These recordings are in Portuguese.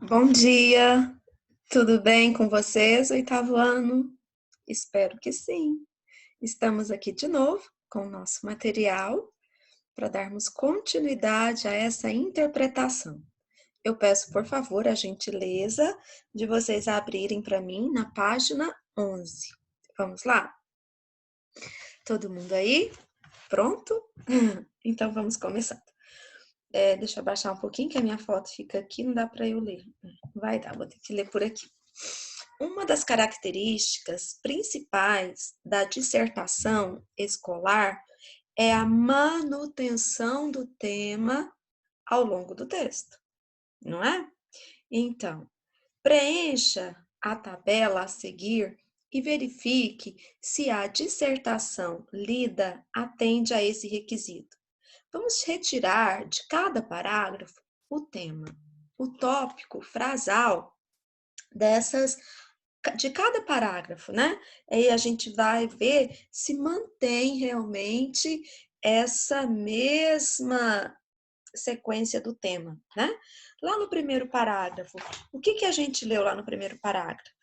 Bom dia, tudo bem com vocês, oitavo ano? Espero que sim. Estamos aqui de novo com o nosso material para darmos continuidade a essa interpretação. Eu peço, por favor, a gentileza de vocês abrirem para mim na página 11. Vamos lá? Todo mundo aí? Pronto? Então vamos começar. Deixa eu abaixar um pouquinho que a minha foto fica aqui, não dá para eu ler. Vai dar, vou ter que ler por aqui. Uma das características principais da dissertação escolar é a manutenção do tema ao longo do texto, não é? Então, preencha a tabela a seguir e verifique se a dissertação lida atende a esse requisito. Vamos retirar de cada parágrafo o tema, o tópico frasal de cada parágrafo, né? Aí a gente vai ver se mantém realmente essa mesma sequência do tema, né? Lá no primeiro parágrafo, o que a gente leu lá no primeiro parágrafo?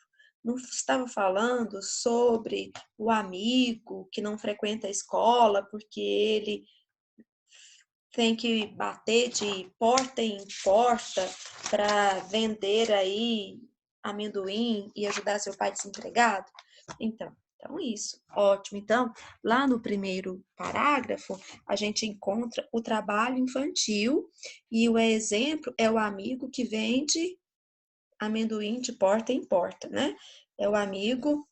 Não estava falando sobre o amigo que não frequenta a escola porque ele tem que bater de porta em porta para vender aí amendoim e ajudar seu pai desempregado? Então isso, ótimo. Então, lá no primeiro parágrafo, a gente encontra o trabalho infantil e o exemplo é o amigo que vende amendoim de porta em porta, né? É o amigo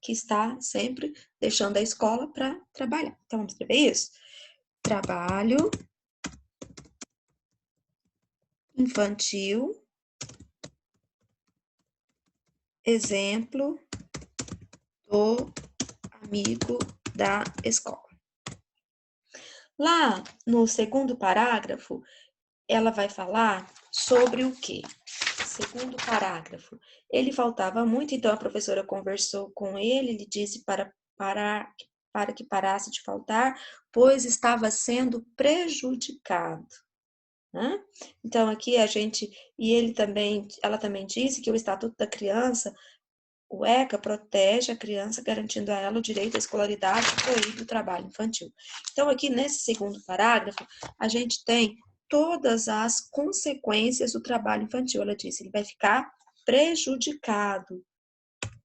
que está sempre deixando a escola para trabalhar. Então, vamos escrever isso? Trabalho infantil, exemplo do amigo da escola. Lá no segundo parágrafo, ela vai falar sobre o quê? Segundo parágrafo. Ele faltava muito, então a professora conversou com ele, lhe disse para que parasse de faltar, pois estava sendo prejudicado. Né? Então aqui ela também disse que o Estatuto da Criança, o ECA, protege a criança, garantindo a ela o direito à escolaridade e proíbe o trabalho infantil. Então aqui nesse segundo parágrafo, a gente tem todas as consequências do trabalho infantil. Ela disse, ele vai ficar prejudicado.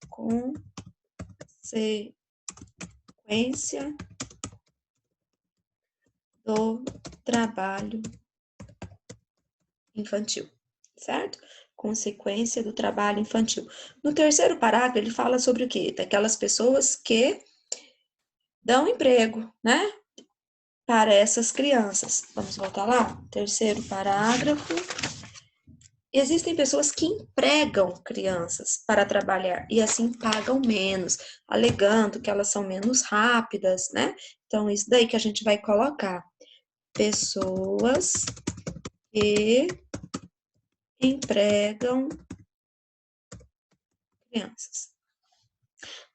Consequência do trabalho infantil, certo? Consequência do trabalho infantil. No terceiro parágrafo, ele fala sobre o quê? Daquelas pessoas que dão emprego, né? Para essas crianças. Vamos voltar lá? Terceiro parágrafo. Existem pessoas que empregam crianças para trabalhar e assim pagam menos, alegando que elas são menos rápidas, né? Então, isso daí que a gente vai colocar. Pessoas que empregam crianças.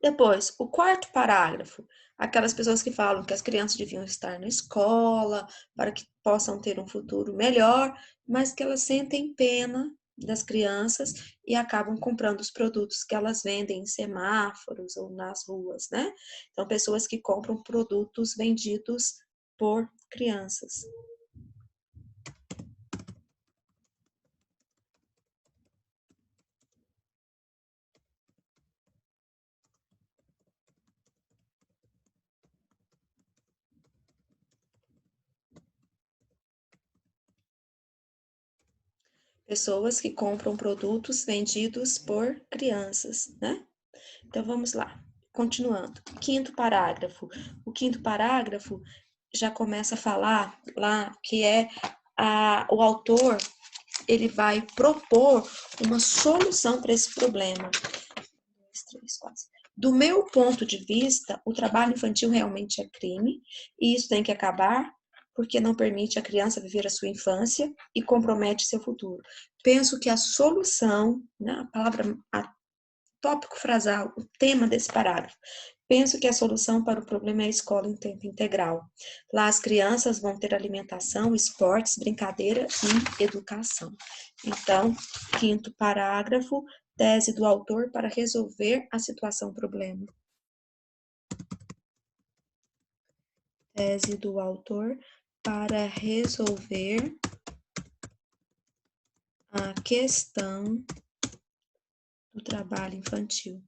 Depois, o quarto parágrafo, aquelas pessoas que falam que as crianças deviam estar na escola para que possam ter um futuro melhor, mas que elas sentem pena das crianças e acabam comprando os produtos que elas vendem em semáforos ou nas ruas, né? Então, pessoas que compram produtos vendidos por crianças. Pessoas que compram produtos vendidos por crianças, né? Então, vamos lá. Continuando. Quinto parágrafo. O quinto parágrafo já começa a falar lá que o autor, ele vai propor uma solução para esse problema. 2, 3, 4. Do meu ponto de vista, o trabalho infantil realmente é crime e isso tem que acabar porque não permite a criança viver a sua infância e compromete seu futuro. Penso que a solução, né, tópico frasal, o tema desse parágrafo, Penso que a solução para o problema é a escola em tempo integral. Lá as crianças vão ter alimentação, esportes, brincadeira e educação. Então, quinto parágrafo, tese do autor para resolver a situação problema. Tese do autor para resolver a questão do trabalho infantil.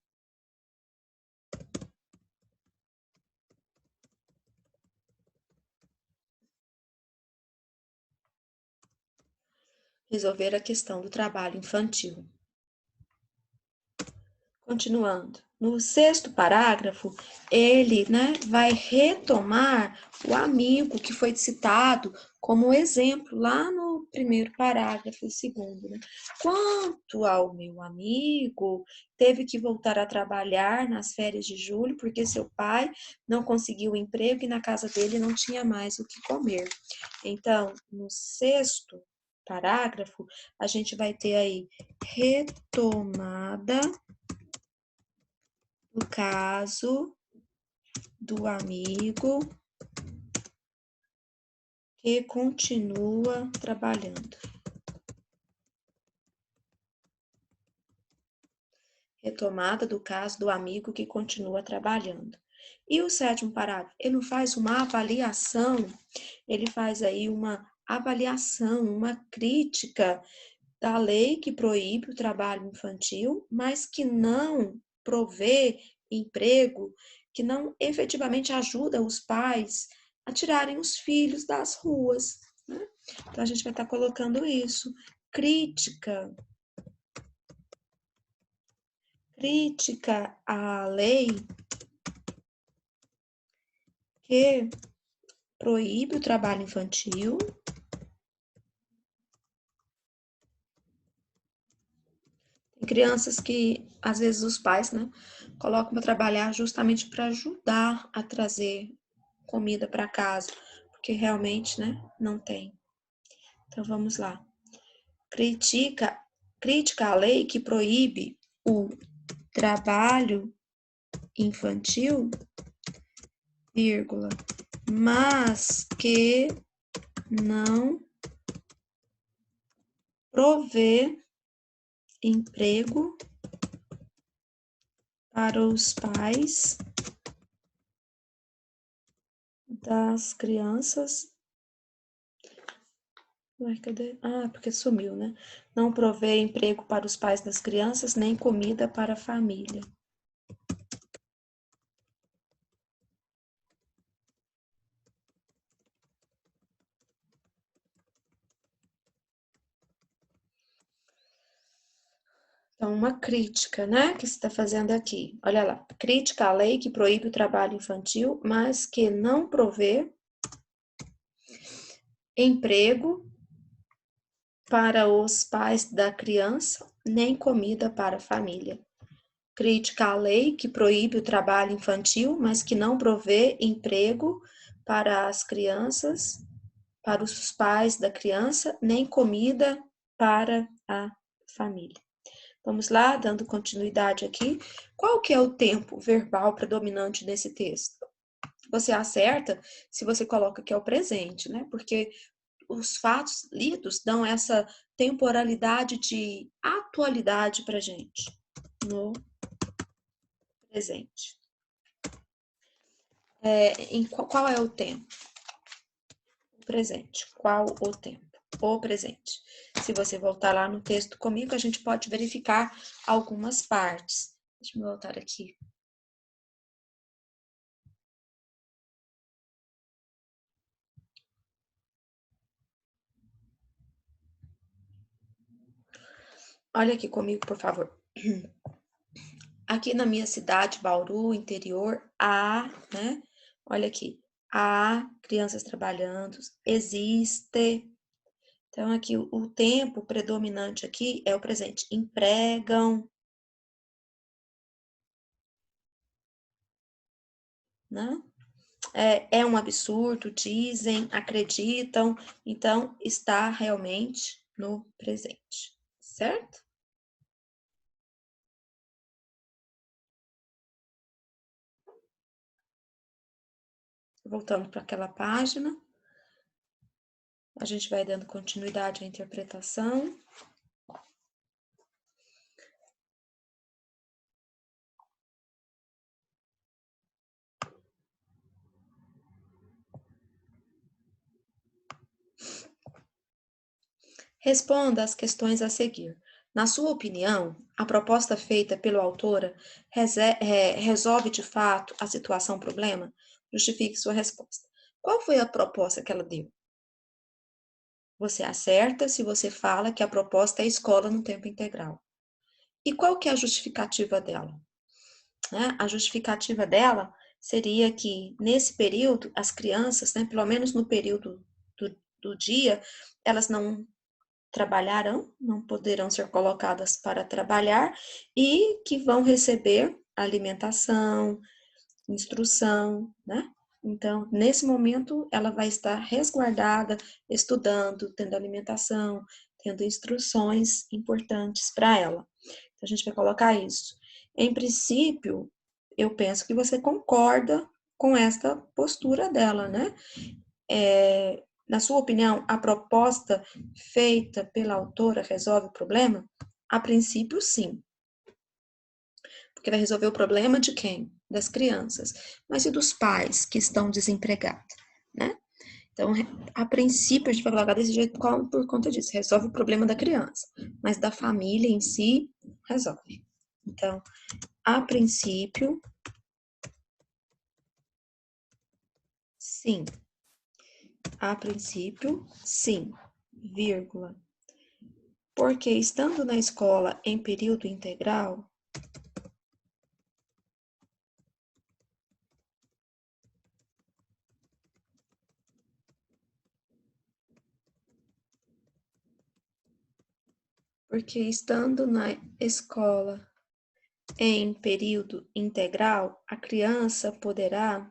Resolver a questão do trabalho infantil. Continuando. No sexto parágrafo, ele, vai retomar o amigo que foi citado como exemplo lá no primeiro parágrafo, o segundo. Quanto ao meu amigo, teve que voltar a trabalhar nas férias de julho porque seu pai não conseguiu emprego e na casa dele não tinha mais o que comer. Então, no sexto parágrafo, a gente vai ter aí retomada do caso do amigo que continua trabalhando. Retomada do caso do amigo que continua trabalhando. E o sétimo parágrafo, ele faz uma avaliação, ele faz aí uma avaliação, uma crítica da lei que proíbe o trabalho infantil, mas que não provê emprego, que não efetivamente ajuda os pais a tirarem os filhos das ruas. Então, a gente vai estar colocando isso. Crítica à lei que proíbe o trabalho infantil, tem crianças que, às vezes, os pais, colocam para trabalhar justamente para ajudar a trazer comida para casa, porque realmente, não tem. Então, vamos lá. Crítica à lei que proíbe o trabalho infantil, vírgula, mas que não provê emprego para os pais das crianças. Ué, cadê? Ah, porque sumiu, Não provê emprego para os pais das crianças, nem comida para a família. Então, uma crítica, que você está fazendo aqui. Olha lá, crítica à lei que proíbe o trabalho infantil, mas que não provê emprego para os pais da criança, nem comida para a família. Crítica à lei que proíbe o trabalho infantil, mas que não provê emprego para as crianças, para os pais da criança, nem comida para a família. Vamos lá, dando continuidade aqui. Qual que é o tempo verbal predominante nesse texto? Você acerta se você coloca que é o presente, Porque os fatos lidos dão essa temporalidade de atualidade para gente no presente. Qual é o tempo? O presente. Qual o tempo? O presente. Se você voltar lá no texto comigo, a gente pode verificar algumas partes. Deixa eu voltar aqui. Olha aqui comigo, por favor. Aqui na minha cidade, Bauru, interior, há, Olha aqui, há crianças trabalhando, existe. Então, aqui, o tempo predominante aqui é o presente. Empregam, É um absurdo, dizem, acreditam. Então, está realmente no presente, certo? voltando para aquela página, a gente vai dando continuidade à interpretação. Responda às questões a seguir. Na sua opinião, a proposta feita pelo autora resolve de fato a situação-problema? Justifique sua resposta. Qual foi a proposta que ela deu? Você acerta se você fala que a proposta é escola no tempo integral. E qual que é a justificativa dela? A justificativa dela seria que, nesse período, as crianças, pelo menos no período do dia, elas não trabalharão, não poderão ser colocadas para trabalhar e que vão receber alimentação, instrução, Então, nesse momento, ela vai estar resguardada, estudando, tendo alimentação, tendo instruções importantes para ela. Então, a gente vai colocar isso. Em princípio, eu penso que você concorda com esta postura dela, Na sua opinião, a proposta feita pela autora resolve o problema? A princípio, sim. Porque vai resolver o problema de quem? Das crianças. Mas e dos pais que estão desempregados, Então, a princípio, a gente vai colocar desse jeito por conta disso. Resolve o problema da criança. Mas da família em si, resolve. Então, a princípio, sim. A princípio, sim, vírgula. Porque estando na escola em período integral, porque estando na escola em período integral, a criança poderá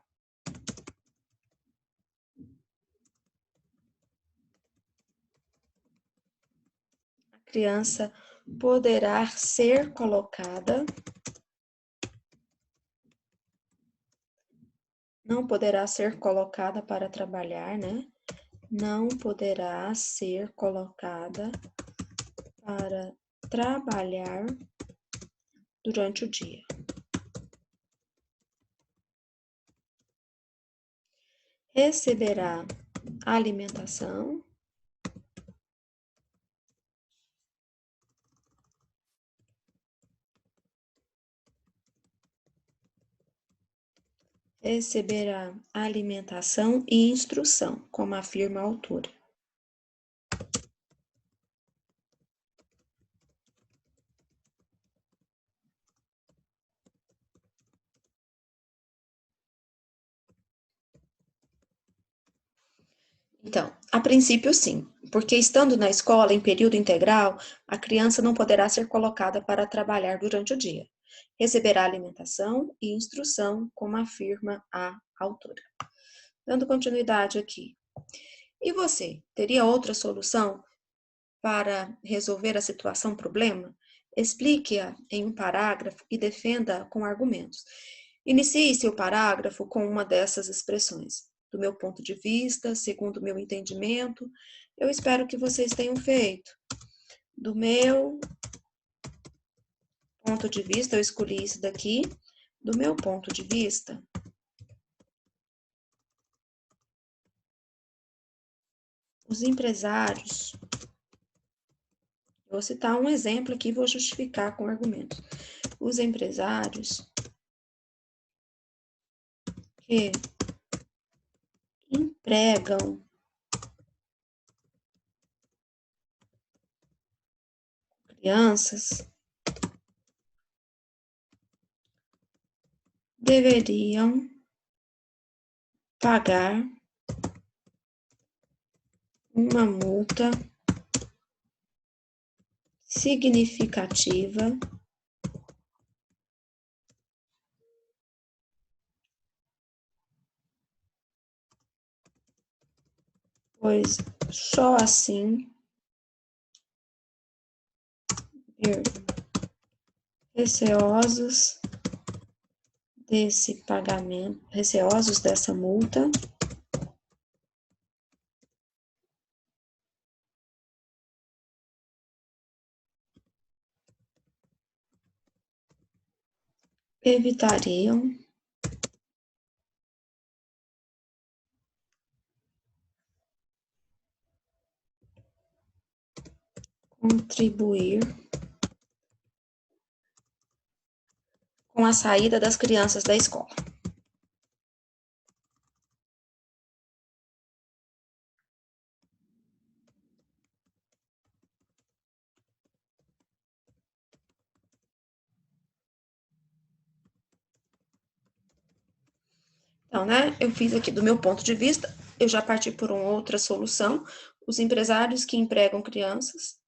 ser colocada, não poderá ser colocada para trabalhar, Não poderá ser colocada para trabalhar durante o dia. Receberá alimentação, receberá alimentação e instrução, como afirma a autora. Então, a princípio sim, porque estando na escola em período integral, a criança não poderá ser colocada para trabalhar durante o dia. Receberá alimentação e instrução, como afirma a autora. Dando continuidade aqui. E você, teria outra solução para resolver a situação-problema? Explique-a em um parágrafo e defenda com argumentos. Inicie seu parágrafo com uma dessas expressões. Do meu ponto de vista, segundo o meu entendimento, eu espero que vocês tenham feito. Do meu ponto de vista, eu escolhi isso daqui. Do meu ponto de vista, os empresários, vou citar um exemplo aqui e vou justificar com argumentos. Os empresários que empregam crianças deveriam pagar uma multa significativa pois só assim receosos desse pagamento, receosos dessa multa, evitariam contribuir com a saída das crianças da escola. Então, né, eu fiz aqui do meu ponto de vista, eu já parti por uma outra solução. Os empresários que empregam crianças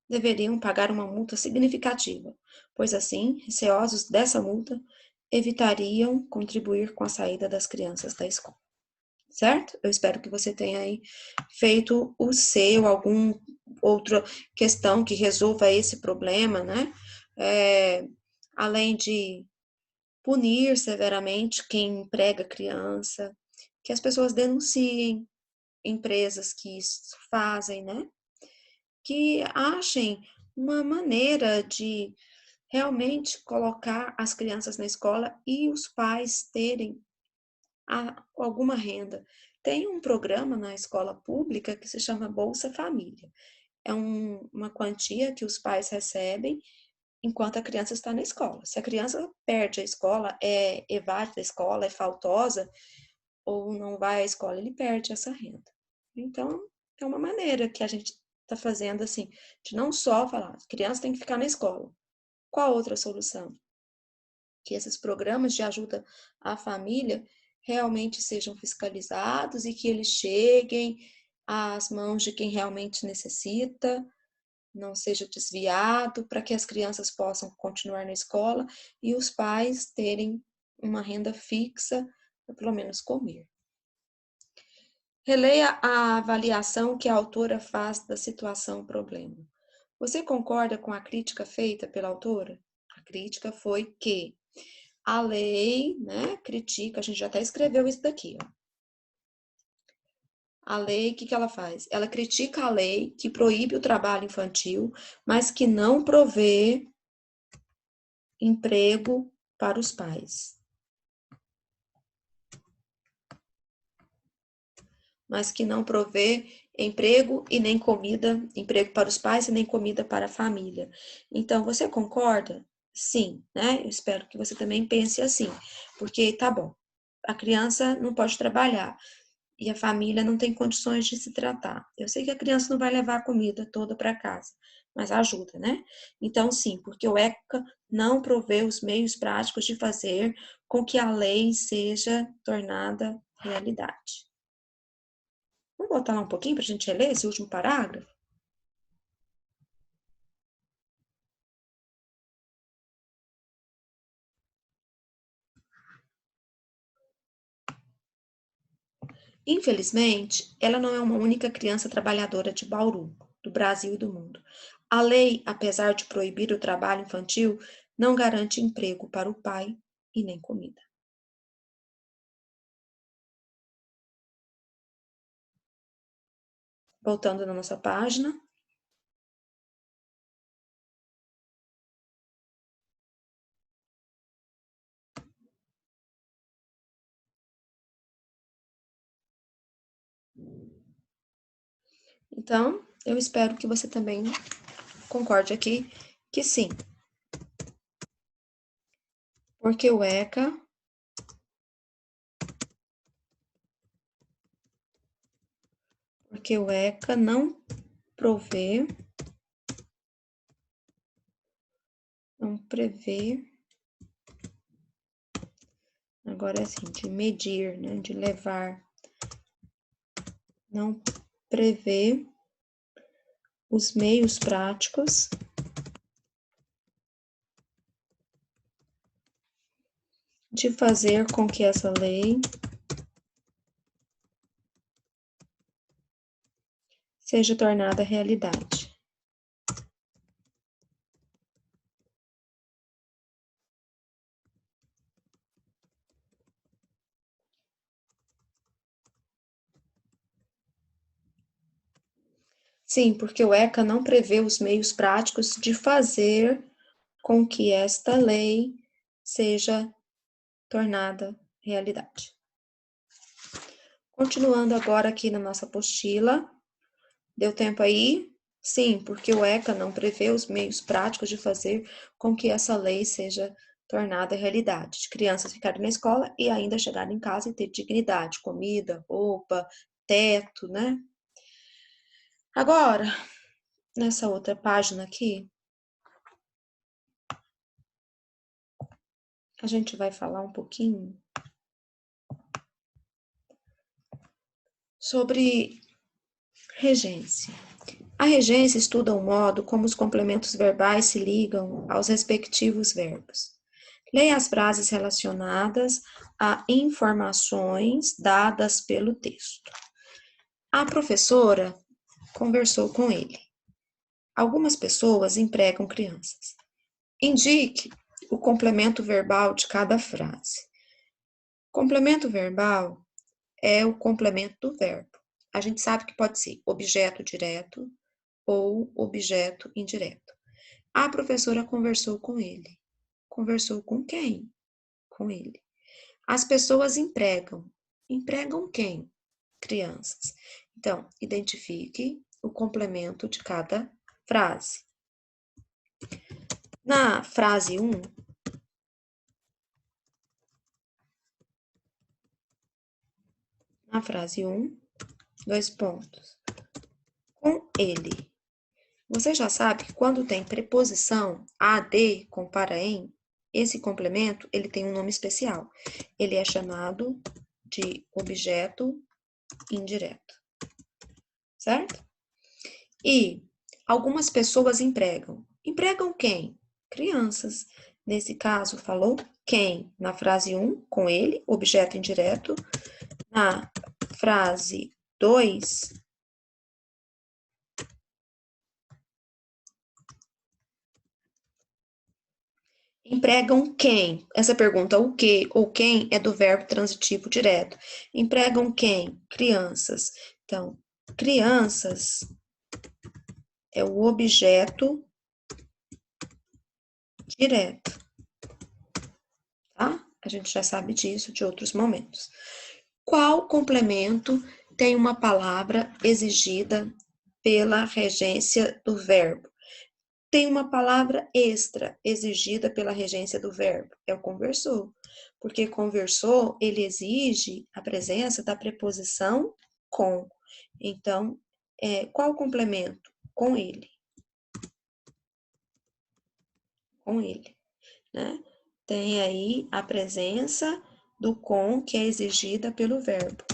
deveriam pagar uma multa significativa, pois assim, receosos dessa multa, evitariam contribuir com a saída das crianças da escola. Certo? Eu espero que você tenha aí feito o seu, alguma outra questão que resolva esse problema, né? Além de punir severamente quem emprega criança, que as pessoas denunciem empresas que isso fazem, né? Que achem uma maneira de realmente colocar as crianças na escola e os pais terem alguma renda. Tem um programa na escola pública que se chama Bolsa Família. É uma quantia que os pais recebem enquanto a criança está na escola. Se a criança perde a escola, evade da escola, é faltosa ou não vai à escola, ele perde essa renda. Então, é uma maneira que a gente está fazendo assim, de não só falar, a criança tem que ficar na escola. Qual outra solução? Que esses programas de ajuda à família realmente sejam fiscalizados e que eles cheguem às mãos de quem realmente necessita, não seja desviado, para que as crianças possam continuar na escola e os pais terem uma renda fixa para pelo menos comer. Releia a avaliação que a autora faz da situação problema. Você concorda com a crítica feita pela autora? A crítica foi que a lei, né, critica, a gente já até escreveu isso daqui, ó. A lei, o que ela faz? Ela critica a lei que proíbe o trabalho infantil, mas que não provê emprego para os pais. Mas que não provê emprego e nem comida, emprego para os pais e nem comida para a família. Então, você concorda? Sim, né? Eu espero que você também pense assim, porque tá bom, a criança não pode trabalhar e a família não tem condições de se tratar. Eu sei que a criança não vai levar a comida toda para casa, mas ajuda, né? Então, sim, porque o ECA não provê os meios práticos de fazer com que a lei seja tornada realidade. Vamos voltar lá um pouquinho para a gente reler esse último parágrafo? Infelizmente, ela não é uma única criança trabalhadora de Bauru, do Brasil e do mundo. A lei, apesar de proibir o trabalho infantil, não garante emprego para o pai e nem comida. Voltando na nossa página. Então, eu espero que você também concorde aqui que sim, porque o ECA não provê, não prevê, agora é assim, de medir, né, de levar, não prevê os meios práticos de fazer com que essa lei seja tornada realidade. Sim, porque o ECA não prevê os meios práticos de fazer com que esta lei seja tornada realidade. Continuando agora aqui na nossa apostila. Deu tempo aí? Sim, porque o ECA não prevê os meios práticos de fazer com que essa lei seja tornada realidade. De crianças ficarem na escola e ainda chegarem em casa e ter dignidade, comida, roupa, teto, né? Agora, nessa outra página aqui, a gente vai falar um pouquinho sobre regência. A regência estuda o modo como os complementos verbais se ligam aos respectivos verbos. Leia as frases relacionadas a informações dadas pelo texto. A professora conversou com ele. Algumas pessoas empregam crianças. Indique o complemento verbal de cada frase. Complemento verbal é o complemento do verbo. A gente sabe que pode ser objeto direto ou objeto indireto. A professora conversou com ele. Conversou com quem? Com ele. As pessoas empregam. Empregam quem? Crianças. Então, identifique o complemento de cada frase. Na frase 1, dois pontos. Com ele. Você já sabe que quando tem preposição AD com para em, esse complemento ele tem um nome especial. Ele é chamado de objeto indireto. Certo? E algumas pessoas empregam. Empregam quem? Crianças. Nesse caso, falou quem? Na frase 1, com ele, objeto indireto. Na frase 2, empregam quem? Essa pergunta, o que ou quem, é do verbo transitivo direto. Empregam quem? Crianças. Então, crianças é o objeto direto, tá? A gente já sabe disso de outros momentos. Qual complemento tem uma palavra exigida pela regência do verbo? Tem uma palavra extra exigida pela regência do verbo, é o conversou. Porque conversou, ele exige a presença da preposição com. Então, qual o complemento? Com ele. Com ele, né? Tem aí a presença do com que é exigida pelo verbo.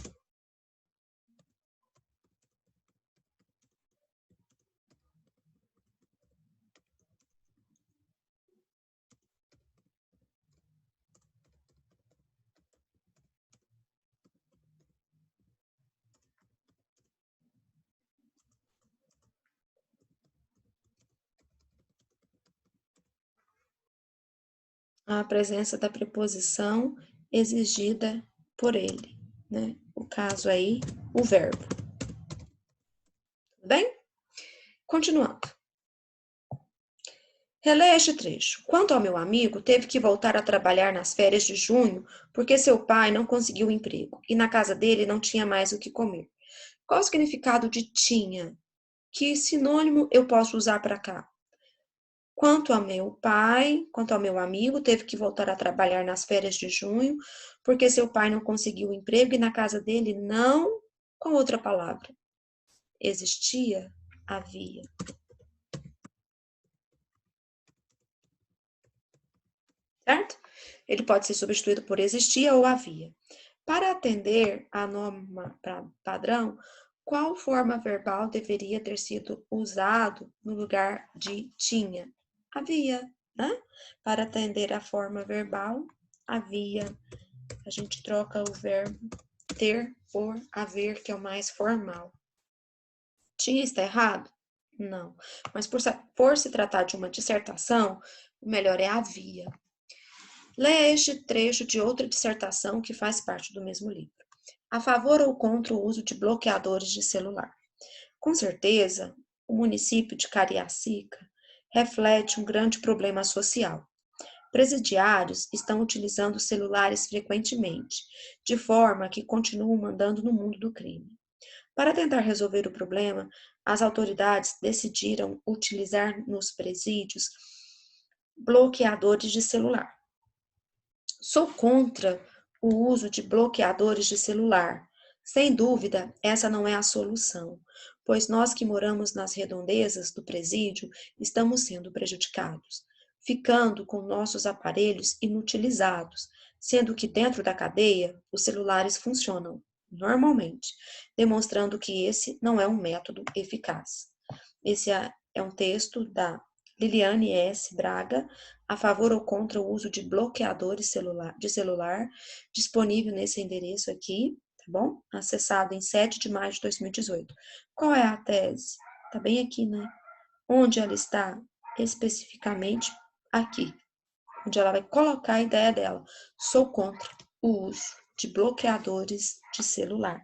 A presença da preposição exigida por ele, né? O caso aí, o verbo. Tudo bem? Continuando. Releia este trecho. Quanto ao meu amigo, teve que voltar a trabalhar nas férias de junho porque seu pai não conseguiu emprego e na casa dele não tinha mais o que comer. Qual o significado de tinha? Que sinônimo eu posso usar para cá? Quanto ao meu amigo, teve que voltar a trabalhar nas férias de junho, porque seu pai não conseguiu emprego e na casa dele não, com outra palavra, existia, havia. Certo? Ele pode ser substituído por existia ou havia. Para atender à norma padrão, qual forma verbal deveria ter sido usado no lugar de tinha? Havia, né? Para atender à forma verbal, havia. A gente troca o verbo ter por haver, que é o mais formal. Tinha está errado? Não. Mas por se tratar de uma dissertação, o melhor é havia. Leia este trecho de outra dissertação que faz parte do mesmo livro. A favor ou contra o uso de bloqueadores de celular? Com certeza, o município de Cariacica reflete um grande problema social. Presidiários estão utilizando celulares frequentemente, de forma que continuam mandando no mundo do crime. Para tentar resolver o problema, as autoridades decidiram utilizar nos presídios bloqueadores de celular. Sou contra o uso de bloqueadores de celular. Sem dúvida, essa não é a solução, pois nós que moramos nas redondezas do presídio estamos sendo prejudicados, ficando com nossos aparelhos inutilizados, sendo que dentro da cadeia os celulares funcionam normalmente, demonstrando que esse não é um método eficaz. Esse é um texto da Liliane S. Braga, a favor ou contra o uso de bloqueadores de celular, disponível nesse endereço aqui, tá bom? Acessado em 7 de maio de 2018. Qual é a tese? Tá bem aqui, né? Onde ela está especificamente aqui, onde ela vai colocar a ideia dela. Sou contra o uso de bloqueadores de celular.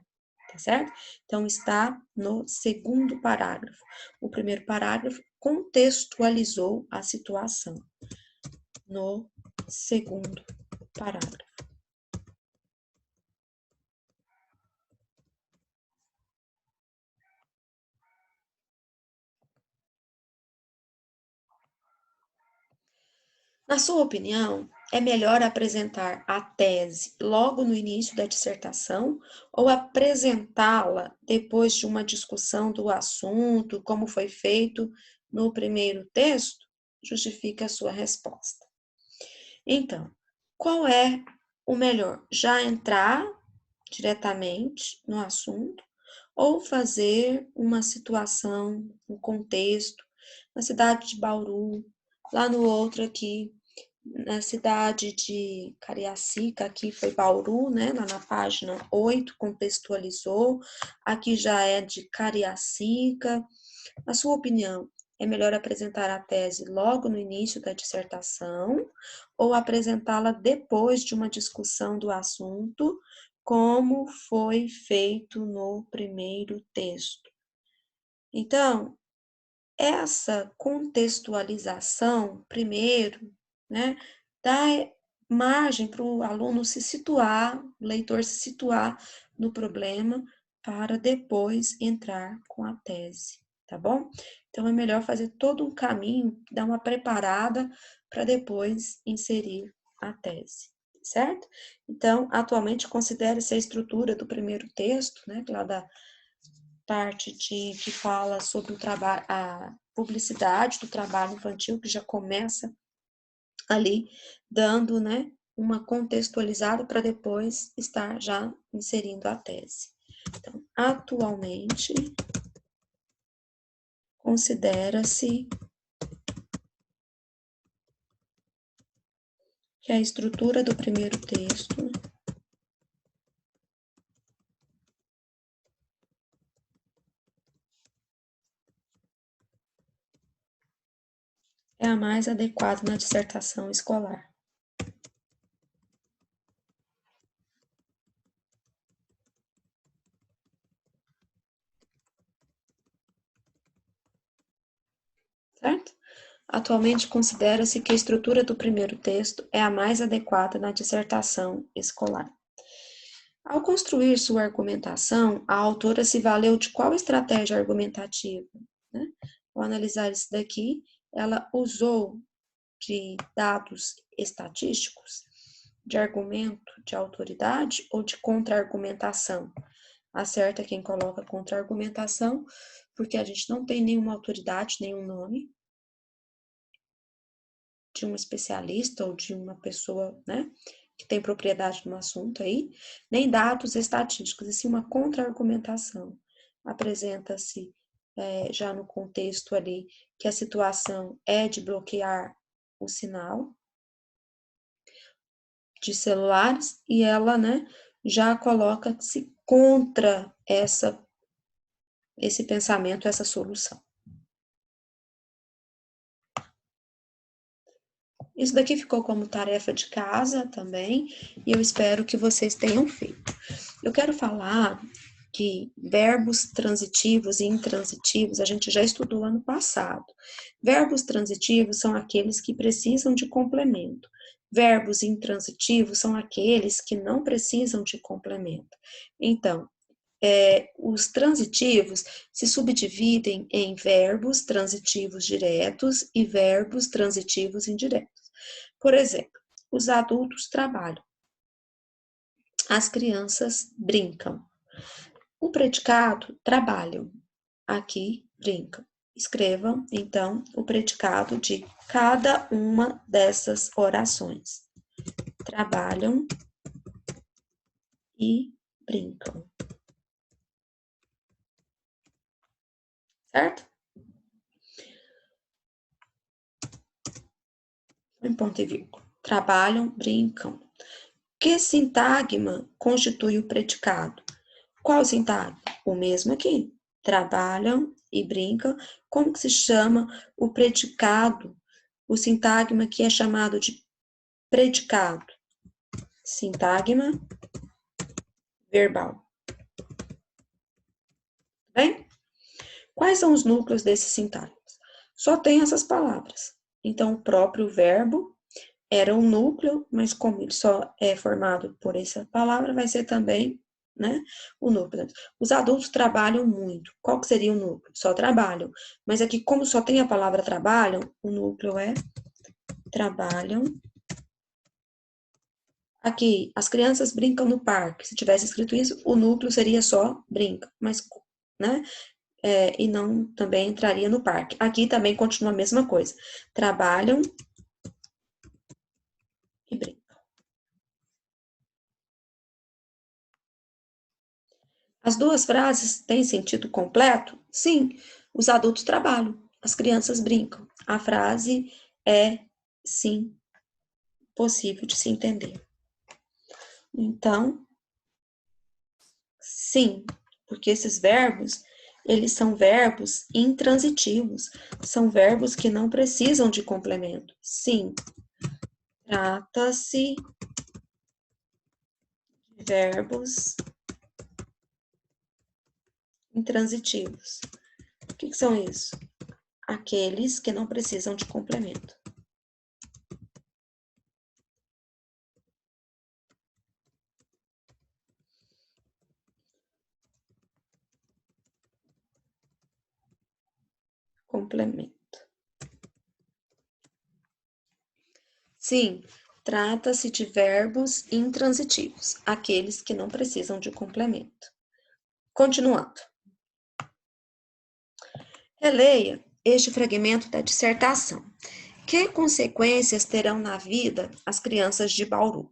Tá certo? Então, está no segundo parágrafo. O primeiro parágrafo contextualizou a situação. No segundo parágrafo. Na sua opinião, é melhor apresentar a tese logo no início da dissertação ou apresentá-la depois de uma discussão do assunto, como foi feito no primeiro texto? Justifique a sua resposta. Então, qual é o melhor? Já entrar diretamente no assunto ou fazer uma situação, um contexto, na cidade de Bauru, lá no outro aqui, na cidade de Cariacica, aqui foi Bauru, né? Lá na página 8, contextualizou, aqui já é de Cariacica. Na sua opinião, é melhor apresentar a tese logo no início da dissertação ou apresentá-la depois de uma discussão do assunto, como foi feito no primeiro texto? Então, essa contextualização, primeiro, né, dá margem para o aluno se situar, o leitor se situar no problema, para depois entrar com a tese, tá bom? Então, é melhor fazer todo um caminho, dar uma preparada para depois inserir a tese, certo? Então, atualmente, considere-se a estrutura do primeiro texto, né, lá da parte que fala sobre o trabalho, a publicidade do trabalho infantil, que já começa ali dando, né, uma contextualizada para depois estar já inserindo a tese. Então, atualmente, considera-se que a estrutura do primeiro texto é a mais adequada na dissertação escolar. Certo? Atualmente, considera-se que a estrutura do primeiro texto é a mais adequada na dissertação escolar. Ao construir sua argumentação, a autora se valeu de qual estratégia argumentativa? Né? Ao analisar isso daqui, ela usou de dados estatísticos, de argumento de autoridade ou de contra-argumentação? Acerta quem coloca contra-argumentação, porque a gente não tem nenhuma autoridade, nenhum nome de um especialista ou de uma pessoa, né, que tem propriedade no assunto aí, nem dados estatísticos, e sim uma contra-argumentação. Apresenta-se já no contexto ali que a situação é de bloquear o sinal de celulares e ela, né, já coloca-se contra esse pensamento, essa solução. Isso daqui ficou como tarefa de casa também, e eu espero que vocês tenham feito. Eu quero falar que verbos transitivos e intransitivos a gente já estudou ano passado. Verbos transitivos são aqueles que precisam de complemento. Verbos intransitivos são aqueles que não precisam de complemento. Então, os transitivos se subdividem em verbos transitivos diretos e verbos transitivos indiretos. Por exemplo, os adultos trabalham, as crianças brincam. O predicado trabalham, aqui brincam. Escrevam, então, o predicado de cada uma dessas orações. Trabalham e brincam. Certo? Em ponto e vírgula. Trabalham, brincam. Que sintagma constitui o predicado? Qual sintagma? O mesmo aqui. Trabalham e brincam. Como que se chama o predicado? O sintagma que é chamado de predicado. Sintagma verbal. Bem? Quais são os núcleos desses sintagmas? Só tem essas palavras. Então, o próprio verbo era um núcleo, mas como ele só é formado por essa palavra, vai ser também, né, o núcleo. Os adultos trabalham muito. Qual que seria o núcleo? Só trabalham. Mas aqui, como só tem a palavra trabalham, o núcleo é trabalham. Aqui, as crianças brincam no parque. Se tivesse escrito isso, o núcleo seria só brinca, mas, né, e não também entraria no parque. Aqui também continua a mesma coisa. Trabalham e brincam. As duas frases têm sentido completo? Sim, os adultos trabalham, as crianças brincam. A frase é, sim, possível de se entender. Então, sim, porque esses verbos, eles são verbos intransitivos, são verbos que não precisam de complemento. Sim, trata-se de verbos intransitivos. O que são isso? Aqueles que não precisam de complemento. Complemento. Sim, trata-se de verbos intransitivos, aqueles que não precisam de complemento. Continuando. Releia este fragmento da dissertação. Que consequências terão na vida as crianças de Bauru?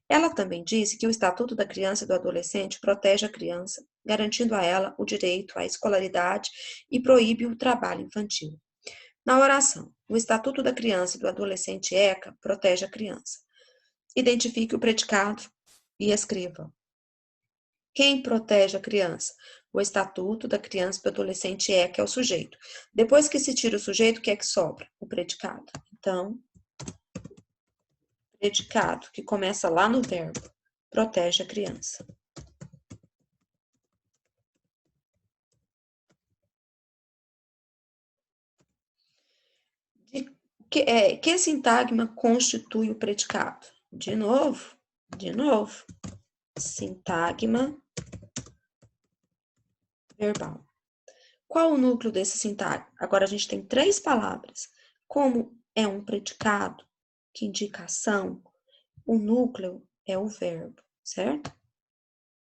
Ela também disse que o Estatuto da Criança e do Adolescente protege a criança, garantindo a ela o direito à escolaridade e proíbe o trabalho infantil. Na oração, o Estatuto da Criança e do Adolescente ECA protege a criança. Identifique o predicado e escreva. Quem protege a criança? O Estatuto da Criança e do Adolescente ECA é o sujeito. Depois que se tira o sujeito, o que é que sobra? O predicado. Então, predicado, que começa lá no verbo, protege a criança. Que sintagma constitui o predicado? De novo, sintagma verbal. Qual o núcleo desse sintagma? Agora a gente tem 3 palavras. Como é um predicado que indica ação, o núcleo é o verbo, certo?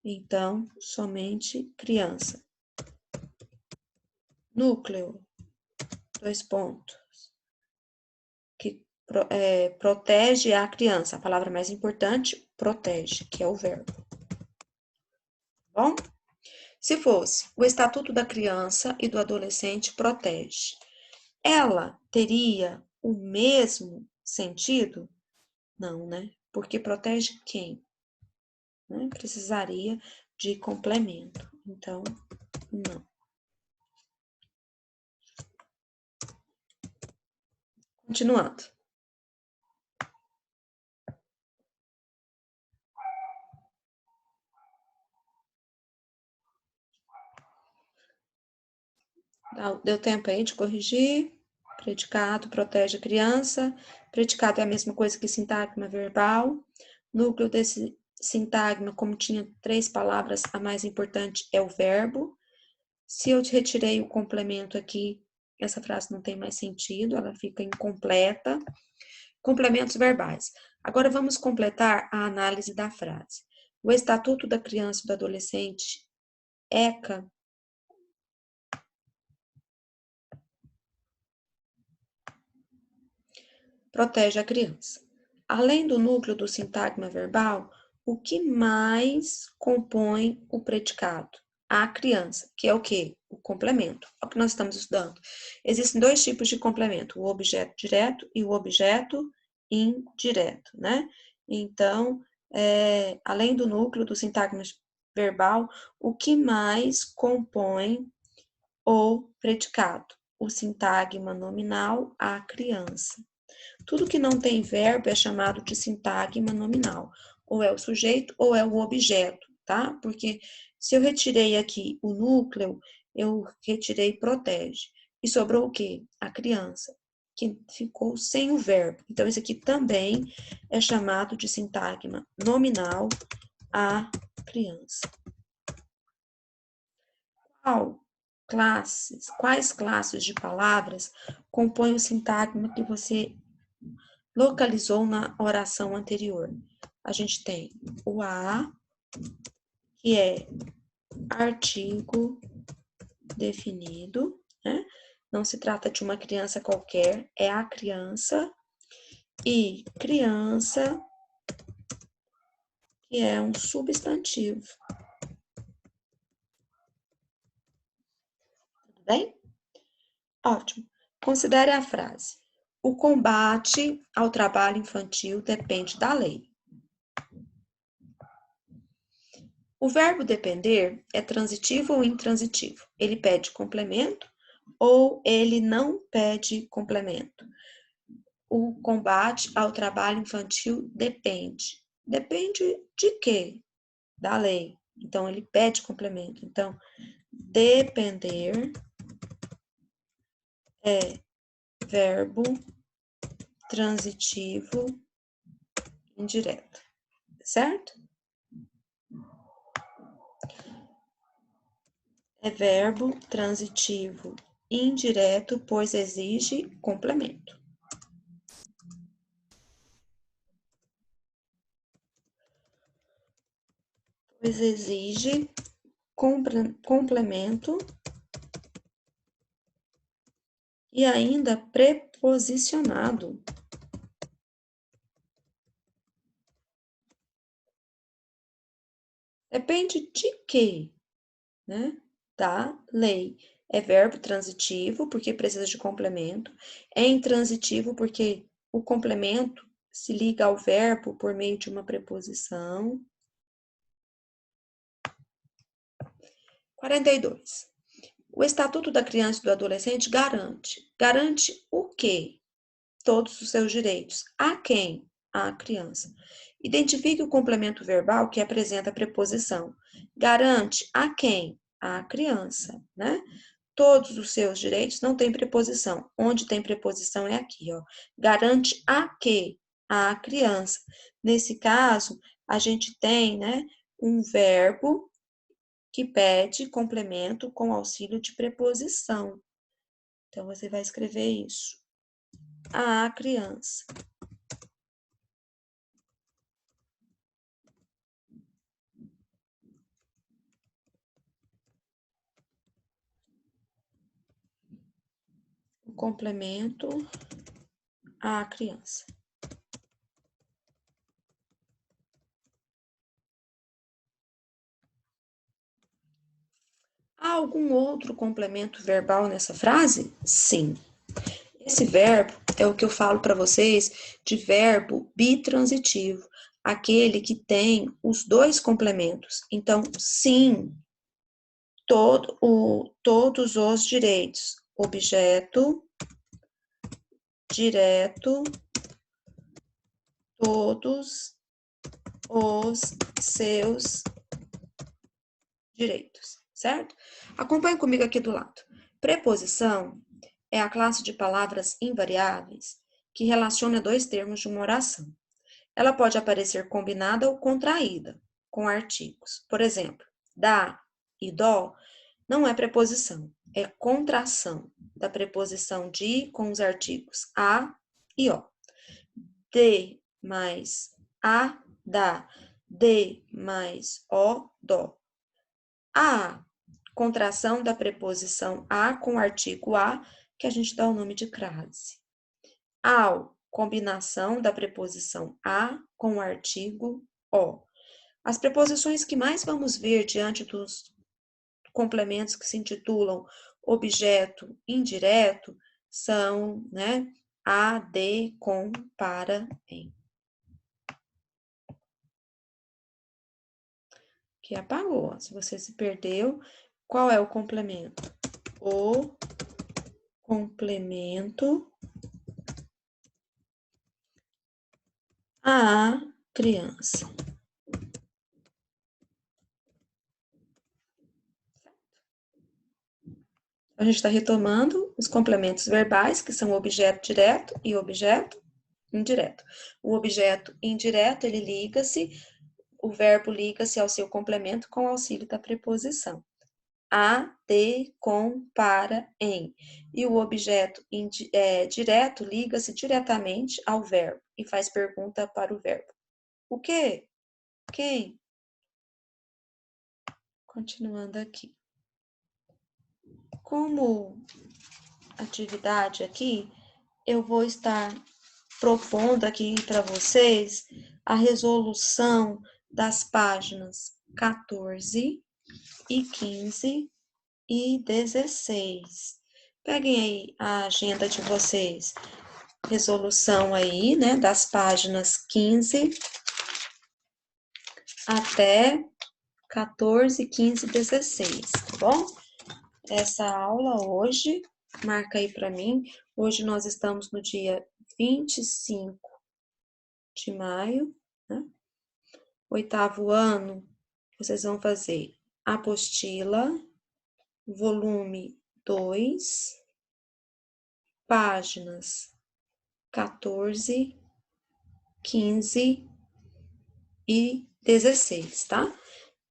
Então, somente criança. Núcleo, 2 pontos. Que protege a criança. A palavra mais importante, protege, que é o verbo. Bom? Se fosse o Estatuto da Criança e do Adolescente protege, ela teria o mesmo sentido? Não, né? Porque protege quem? Né? Precisaria de complemento. Então, não. Continuando. Deu tempo aí de corrigir. Predicado protege a criança. Predicado é a mesma coisa que sintagma verbal. Núcleo desse sintagma, como tinha 3 palavras, a mais importante é o verbo. Se eu retirei o complemento aqui, essa frase não tem mais sentido, ela fica incompleta. Complementos verbais. Agora vamos completar a análise da frase. O Estatuto da Criança e do Adolescente, ECA, protege a criança. Além do núcleo do sintagma verbal, o que mais compõe o predicado? A criança, que é o quê? O complemento. É o que nós estamos estudando. Existem 2 tipos de complemento, o objeto direto e o objeto indireto, né? Então, além do núcleo do sintagma verbal, o que mais compõe o predicado? O sintagma nominal, a criança. Tudo que não tem verbo é chamado de sintagma nominal. Ou é o sujeito ou é o objeto, tá? Porque se eu retirei aqui o núcleo, eu retirei protege. E sobrou o quê? A criança, que ficou sem o verbo. Então, esse aqui também é chamado de sintagma nominal, a criança. Quais classes de palavras compõem o sintagma que você localizou na oração anterior? A gente tem o a, que é artigo definido, né? Não se trata de uma criança qualquer, é a criança. E criança, que é um substantivo. Tudo bem? Ótimo. Considere a frase. O combate ao trabalho infantil depende da lei. O verbo depender é transitivo ou intransitivo? Ele pede complemento ou ele não pede complemento? O combate ao trabalho infantil depende. Depende de quê? Da lei. Então, ele pede complemento. Então, depender é verbo transitivo indireto. Certo? É verbo transitivo indireto, pois exige complemento. Pois exige complemento e ainda preposicionado. Depende de quê? Né? Da lei. É verbo transitivo, porque precisa de complemento. É intransitivo, porque o complemento se liga ao verbo por meio de uma preposição. 42. O Estatuto da Criança e do Adolescente garante. Garante o quê? Todos os seus direitos. A quem? A criança. Identifique o complemento verbal que apresenta a preposição. Garante a quem? A criança, né? Todos os seus direitos não tem preposição. Onde tem preposição é aqui, ó. Garante a quê? A criança. Nesse caso, a gente tem, né, um verbo que pede complemento com auxílio de preposição. Então, você vai escrever isso. A criança. O complemento à criança. Há algum outro complemento verbal nessa frase? Sim. Esse verbo é o que eu falo para vocês de verbo bitransitivo, aquele que tem os 2 complementos. Então, sim, todos os direitos. Objeto, direto, todos os seus direitos, certo? Acompanhe comigo aqui do lado. Preposição é a classe de palavras invariáveis que relaciona dois termos de uma oração. Ela pode aparecer combinada ou contraída com artigos. Por exemplo, dá e dó não é preposição, é contração da preposição de com os artigos a e ó. De mais a, dá. De mais o, dó. A contração da preposição a com o artigo a, que a gente dá o nome de crase. Ao, combinação da preposição a com o artigo o. As preposições que mais vamos ver diante dos complementos que se intitulam objeto indireto são, né, a, de, com, para, em. Que apagou. Se você se perdeu, qual é o complemento? O complemento à criança. A gente está retomando os complementos verbais, que são objeto direto e objeto indireto. O objeto indireto, ele liga-se, o verbo liga-se ao seu complemento com auxílio da preposição. A, de, com, para, em. E o objeto direto liga-se diretamente ao verbo e faz pergunta para o verbo. O quê? Quem? Continuando aqui. Como atividade aqui, eu vou estar propondo aqui para vocês a resolução das páginas 14 e 15 e 16. Peguem aí a agenda de vocês. Resolução aí, né, das páginas 15 até 14, 15 e 16, tá bom? Essa aula hoje, marca aí para mim, hoje nós estamos no dia 25 de maio, né? Oitavo ano, vocês vão fazer apostila, volume 2, páginas 14, 15 e 16, tá?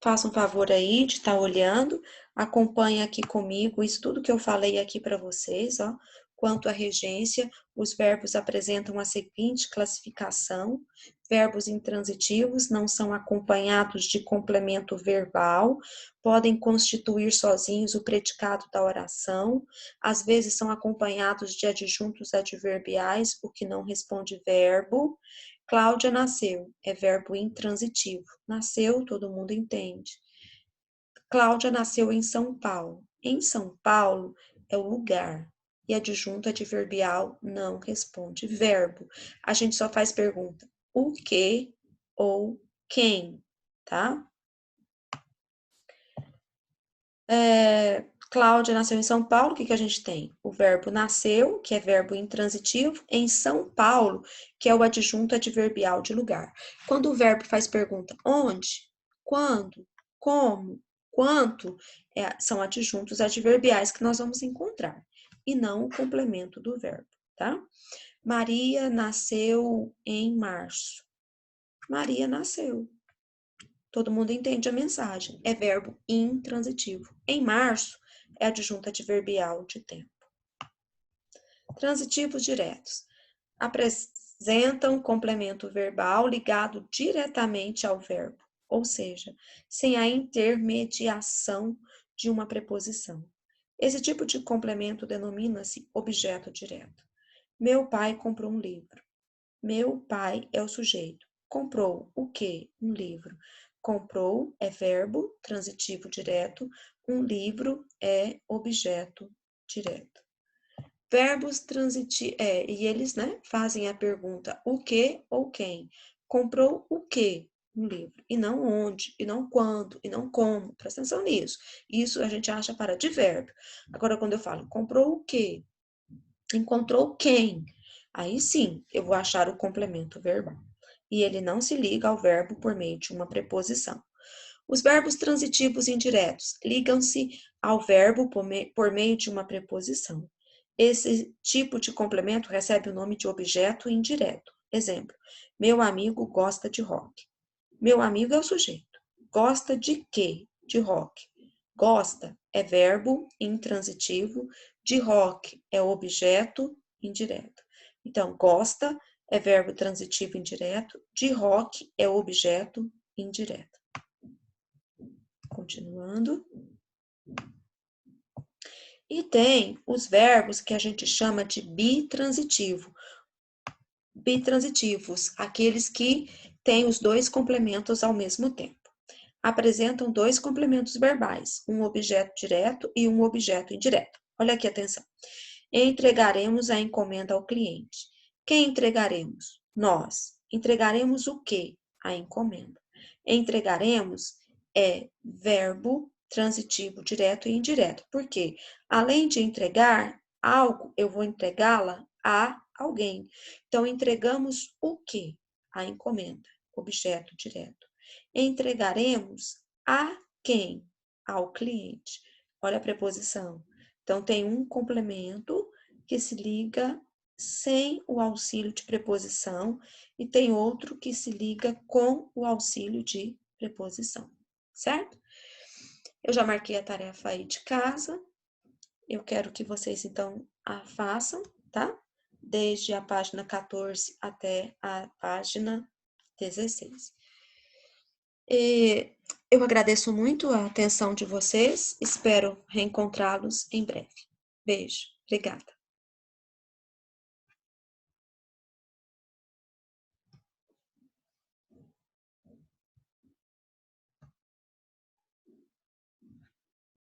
Faça um favor aí de estar olhando, acompanhe aqui comigo isso tudo que eu falei aqui para vocês, ó. Quanto à regência, os verbos apresentam a seguinte classificação: verbos intransitivos não são acompanhados de complemento verbal, podem constituir sozinhos o predicado da oração, às vezes são acompanhados de adjuntos adverbiais, o que não responde verbo. Cláudia nasceu, é verbo intransitivo. Nasceu, todo mundo entende. Cláudia nasceu em São Paulo. Em São Paulo é o lugar. E adjunto adverbial não responde verbo. A gente só faz pergunta o que ou quem, tá? Cláudia nasceu em São Paulo, o que a gente tem? O verbo nasceu, que é verbo intransitivo, em São Paulo, que é o adjunto adverbial de lugar. Quando o verbo faz pergunta onde, quando, como, quanto, são adjuntos adverbiais que nós vamos encontrar, e não o complemento do verbo, tá? Maria nasceu em março. Maria nasceu. Todo mundo entende a mensagem. É verbo intransitivo. Em março, é adjunto adverbial de tempo. Transitivos diretos. Apresentam complemento verbal ligado diretamente ao verbo, ou seja, sem a intermediação de uma preposição. Esse tipo de complemento denomina-se objeto direto. Meu pai comprou um livro. Meu pai é o sujeito. Comprou o quê? Um livro. Comprou é verbo transitivo direto, um livro é objeto direto. Verbos transitivos, e eles, né, fazem a pergunta o que ou quem. Comprou o quê? Um livro. E não onde, e não quando, e não como. Presta atenção nisso. Isso a gente acha para advérbio. Agora, quando eu falo comprou o quê? Encontrou quem? Aí sim, eu vou achar o complemento verbal. E ele não se liga ao verbo por meio de uma preposição. Os verbos transitivos indiretos ligam-se ao verbo por meio de uma preposição. Esse tipo de complemento recebe o nome de objeto indireto. Exemplo, meu amigo gosta de rock. Meu amigo é o sujeito. Gosta de quê? De rock. Gosta é verbo intransitivo, de rock é objeto indireto. Então, gosta é verbo transitivo indireto, de rock é objeto indireto. Continuando. E tem os verbos que a gente chama de bitransitivo. Bitransitivos, aqueles que têm os dois complementos ao mesmo tempo. Apresentam dois complementos verbais, um objeto direto e um objeto indireto. Olha aqui, atenção. Entregaremos a encomenda ao cliente. Quem entregaremos? Nós. Entregaremos o quê? A encomenda. Entregaremos é verbo transitivo direto e indireto. Por quê? Além de entregar algo, eu vou entregá-la a alguém. Então, entregamos o quê? A encomenda, objeto direto. Entregaremos a quem? Ao cliente. Olha a preposição. Então, tem um complemento que se liga sem o auxílio de preposição e tem outro que se liga com o auxílio de preposição, certo? Eu já marquei a tarefa aí de casa. Eu quero que vocês, então, a façam, tá? Desde a página 14 até a página 16. Eu agradeço muito a atenção de vocês, espero reencontrá-los em breve. Beijo, obrigada.